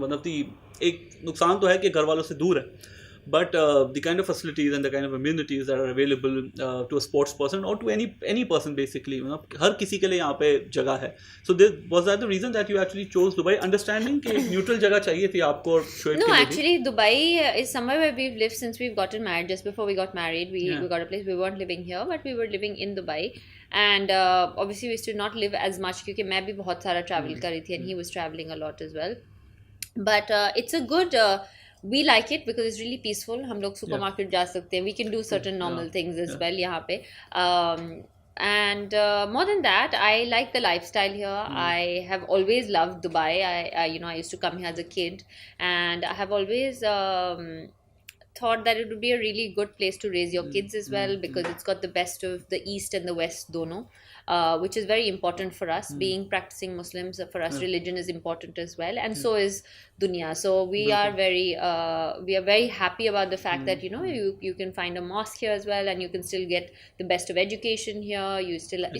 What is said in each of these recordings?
One of the एक नुकसान तो है कि घर वालों से दूर है, but the kind of facilities and the kind of amenities that are available to a sports person or to any person basically, you know, हर किसी के लिए यहाँ पे जगह है. So this was that the reason that you actually chose Dubai, understanding कि एक neutral जगह चाहिए थी आपको और शोएब No, के लिए भी? actually, Dubai is somewhere where we've lived since we've gotten married. Just before we got married, we got a place. We weren't living here, but we were living in Dubai. And obviously, we used to not live as much क्योंकि मैं भी बहुत सारा travel कर रही थी, and he was traveling a lot as well. But it's a good. We like it because it's really peaceful. हम लोग supermarket जा सकते हैं. We can do certain normal things as well यहाँ पे. And more than that, I like the lifestyle here. I have always loved Dubai. I used to come here as a kid, and I have always thought that it would be a really good place to raise your kids as well, because it's got the best of the East and the West dono, which is very important for us. Being practicing Muslims, for us religion is important as well, and so is dunya. So we are very happy about the fact that you can find a mosque here as well, and you can still get the best of education here.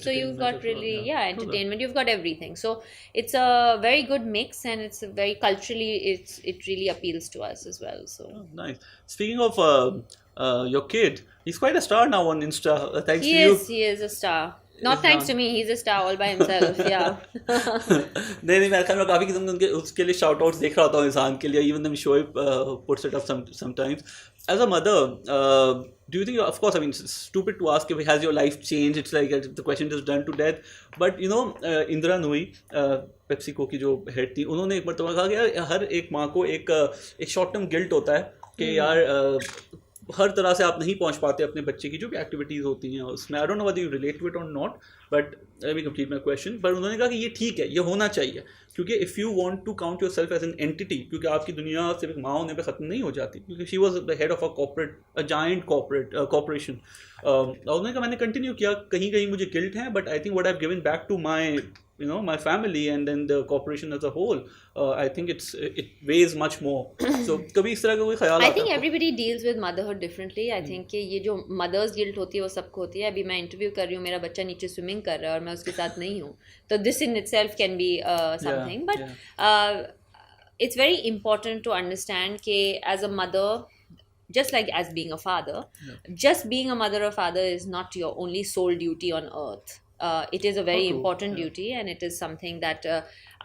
So you've got really entertainment, you've got everything. So it's a very good mix, and it's a very culturally it really appeals to us as well. So Nice. Speaking of your kid, he's quite a star now on Insta. Thanks to you. He is a star. Not thanks to me, he's a star all by himself. Yeah. नहीं मेरे ख्याल में काफ़ी किस्म के उनके उसके लिए शाउट आउट्स देख रहा होता हूँ इंसान के लिए. Even the Shoaib puts it up sometimes. As a mother, do you think, of course, I mean, it's stupid to ask if has your life changed? It's like the question is done to death. But Indra Nooyi, PepsiCo की जो head थी, उन्होंने एक मरतबा कहा कि यार हर एक माँ को एक शॉर्ट टर्म गिल्ट होता है कि यार हर तरह से आप नहीं पहुंच पाते अपने बच्चे की जो भी एक्टिविटीज़ होती हैं उसमें. I don't know whether you relate to it और not, but let me complete my question. पर उन्होंने कहा कि ये ठीक है, ये होना चाहिए, क्योंकि if you want to count yourself as an entity, क्योंकि आपकी दुनिया सिर्फ माँ होने पे ख़त्म नहीं हो जाती, क्योंकि she was the head of a giant corporation. उन्होंने कहा मैंने कंटिन्यू किया, कहीं कहीं मुझे गिल्ट है, but I think what I have given back to my my family and then the corporation as a whole, I think it weighs much more. So कभी इस तरह का कोई ख्याल आता I है? think everybody deals with motherhood differently. I think कि ये जो mother's guilt होती है वो सबको होती है. अभी मैं इंटरव्यू कर रही हूँ, मेरा बच्चा नीचे स्विमिंग कर रहा है और मैं उसके साथ नहीं हूँ, तो this in itself can be something. But it's very important to understand कि as a mother, just like as being a father, just being a mother or father is not your only sole duty on earth. It is a very important duty, and it is something that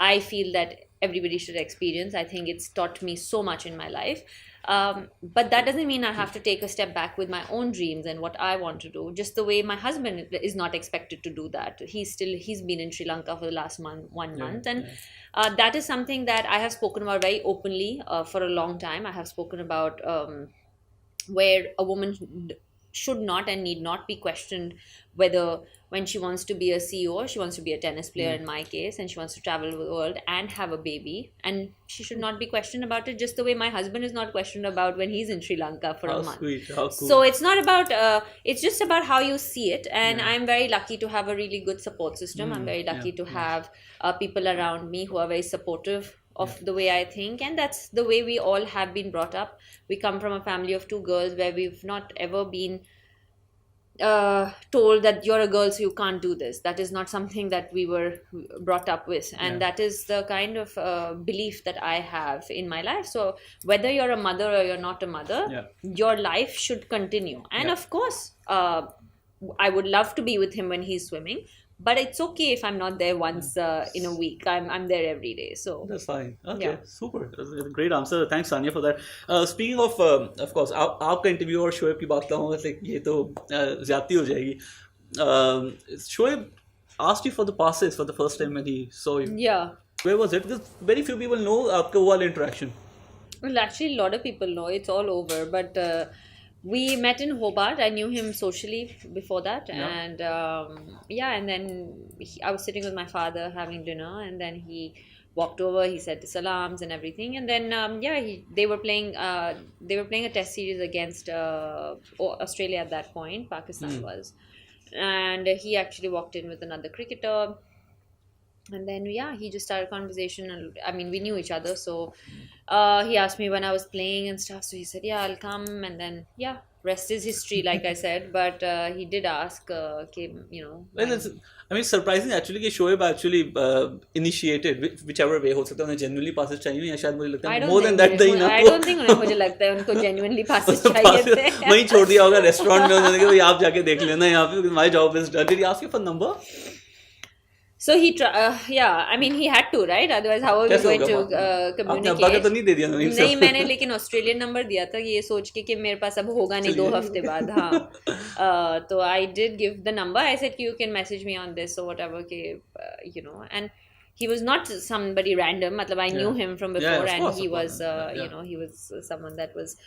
I feel that everybody should experience. I think it's taught me so much in my life. But that doesn't mean I have to take a step back with my own dreams and what I want to do. Just the way my husband is not expected to do that. He's been in Sri Lanka for the last one month, and that is something that I have spoken about very openly for a long time. I have spoken about where a woman should not and need not be questioned whether when she wants to be a CEO, she wants to be a tennis player in my case, and she wants to travel the world and have a baby, and she should not be questioned about it, just the way my husband is not questioned about when he's in Sri Lanka for a month. Sweet, how cool. So it's not about it's just about how you see it, and I'm very lucky to have a really good support system. I'm very lucky to have people around me who are very supportive of the way I think, and that's the way we all have been brought up. We come from a family of 2 girls where we've not ever been told that you're a girl so you can't do this. That is not something that we were brought up with, and that is the kind of belief that I have in my life. So whether you're a mother or you're not a mother, your life should continue, and of course I would love to be with him when he's swimming, but it's okay if I'm not there once in a week. I'm there every day, so that's fine. Okay, super. That's a great answer. Thanks Sania for that. Speaking of course आपका interview और शोएब की बात कहूँगा, like ये तो ज़्यादती हो जाएगी. Shoaib asked you for the passes for the first time when he saw you. Yeah. Where was it? Because very few people know आपका वो वाला interaction. Well, actually, a lot of people know. It's all over, but we met in Hobart. I knew him socially before that, and and then I was sitting with my father having dinner, and then he walked over. He said the salams and everything, and then they were playing a test series against Australia at that point. Pakistan was, and he actually walked in with another cricketer. And then he just started a conversation, and I mean we knew each other, so he asked me when I was playing and stuff, so he said I'll come, and then rest is history, like I said. But he did ask, Well, I mean, surprising actually कि Shoaib actually initiated whichever way हो सकता है उन्हें genuinely passes चाहिए या शायद मुझे लगता है more than that नहीं ना I don't think मुझे लगता है उनको genuinely passes चाहिए थे. वहीं छोड़ दिया होगा रेस्टोरेंट में उन्होंने कहा भाई आप जाके देख लेना यहाँ पे my job is done. Did he ask you for number? So he I mean he had to, right? Otherwise how are we going to communicate? आपने अब्बा तो नहीं दे दिया नहीं मैंने लेकिन ऑस्ट्रेलियन नंबर दिया था ये सोच के कि मेरे पास अब होगा नहीं 2 हफ्ते बाद. हाँ तो I did give the number. I said you can message me on this or whatever कि and he was not somebody random. मतलब I knew him from before and he was he was someone that was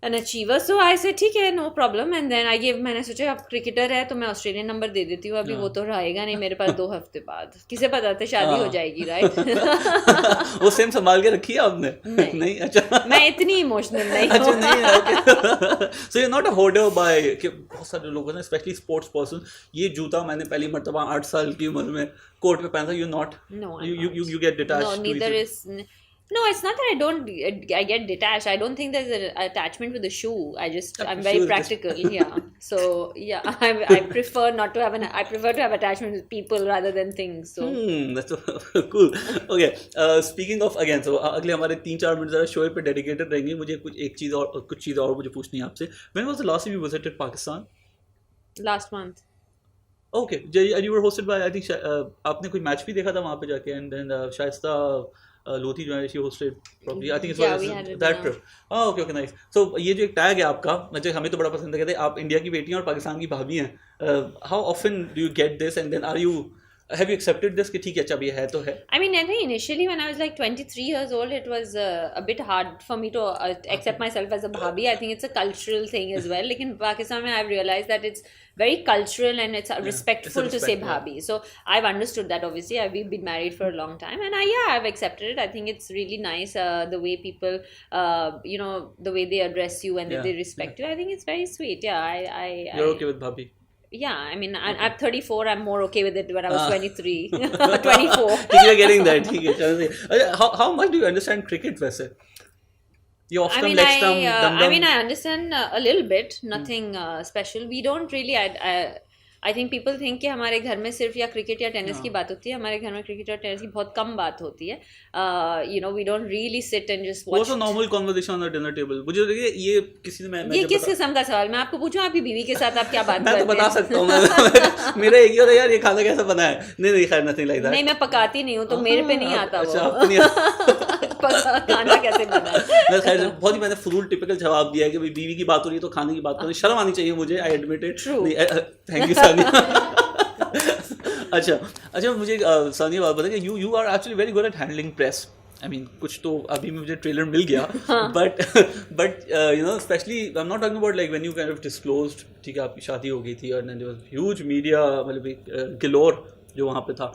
an achiever. So I said ठीक है no problem and then I gave मैंने सोचा अब cricketer है तो मैं Australian number दे देती हूँ अभी वो तो रहेगा नहीं मेरे पास 2 हफ्ते बाद किसे पता था शादी हो जाएगी राइट. वो सेम संभाल के रखी है आपने? नहीं अच्छा मैं इतनी इमोशनल नहीं अच्छा नहीं. So you're not a hoarder by कि बहुत सारे लोग हैं स्पेशली स्पोर्ट्स पर्सन ये जूता मैंने पहली मर्तबा 8 साल की उम्र में कोर्ट पे पहना था. You're not? No, you get detached. No, neither is. No, it's not that I get detached. I don't think there's an attachment with the shoe. I'm very practical. Yeah. So yeah, I prefer not to have I prefer to have attachment with people rather than things. So. That's so cool. Okay. Speaking of again, so अगले हमारे 3-4 minute जरा show पे dedicated रहेंगे. मुझे कुछ चीज़ और मुझे पूछनी है आपसे. When was the last time you visited Pakistan? Last month. Okay. And you were hosted by I think आपने कोई मैच भी देखा था वहाँ पे जाके and then शाइस्ता लोधी जो है she hosted probably I think it's that trip. Okay nice. So ये जो एक टैग है आपका मुझे हमें तो बड़ा पसंद है कहते हैं आप इंडिया की बेटी हैं और पाकिस्तान की भाभी हैं. How often do you get this and then have you accepted this कि ठीक है अच्छा अब ये है तो है? I mean I think initially when I was like 23 years old it was a bit hard for me to accept myself as a bhabhi. I think it's a cultural thing as well. लेकिन पाकिस्तान में I've realized that it's very cultural and it's respectful to say bhabhi. So I've understood that obviously. We've been married for a long time and I've accepted it. I think it's really nice the way people the way they address you and that they respect you. I think it's very sweet. You're okay with bhabhi? Yeah, I mean, I'm 34. I'm more okay with it when I was 23, 24. You're getting that. How much do you understand cricket, वैसे? You off stump, leg stump, I mean, I understand a little bit. Nothing special. We don't really. I think people think कि हमारे घर में सिर्फ या cricket या tennis की बात होती है. हमारे घर में क्रिकेट और टेनिस की बहुत कम बात होती है. We don't really sit and just watch. What's a normal conversation on the dinner table? मुझे लगे ये किसी ने मैं ये किस किस्म का सवाल? मैं आपको पूछूं आपकी बीवी के साथ आप क्या बात करते हैं? मैं तो बता सकता हूँ. मेरा एक ही होता है यार ये खाना कैसा बना है. नहीं खैर nothing like that. नहीं मैं पकाती नहीं हूँ तो मेरे पे नहीं आता वो. खाना कैसे बना है? खैर बहुत ही मैंने फुल टिपिकल जवाब दिया है कि भाई बीवी की बात हो रही है तो खाने की बात करें. शर्म आनी चाहिए मुझे. I admit it. Thank you Sania. अच्छा मुझे सानिया बात बता कि you are actually very good at handling press. I mean कुछ तो अभी मुझे ट्रेलर मिल गया but specially I am not talking about like when you kind of disclosed ठीक है आपकी शादी हो गई थी और देयर वाज ह्यूज मीडिया मतलब गिलोर जो वहाँ पे था.